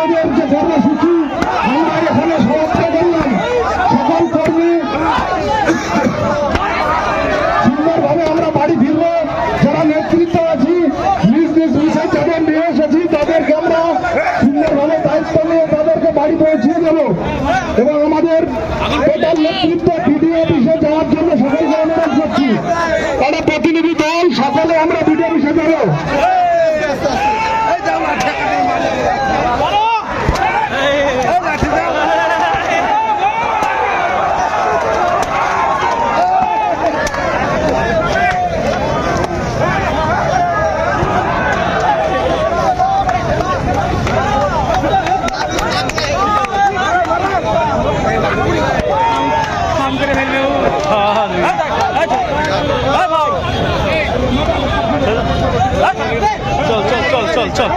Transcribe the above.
আমাদের যে কর্মসূচি আমরা এখানে সমাপ্ত করলাম। সকল কর্মী সুন্দরভাবে আমরা বাড়ি ফিরবো। যারা নেতৃত্ব আছি নিজ নিজ বিষয় যাদের নিয়ে এসেছি তাদেরকে আমরা সুন্দরভাবে দায়িত্ব নিয়ে তাদেরকে বাড়ি পৌঁছিয়ে দেব এবং আমাদের টোটাল নেতৃত্ব বিডিও অফিসে যাওয়ার জন্য সকলকে অনুরোধ করছি। তারা প্রতিনিধি দল সকলে আমরা বিডিও অফিসে যাবো। চল চল চল চল চল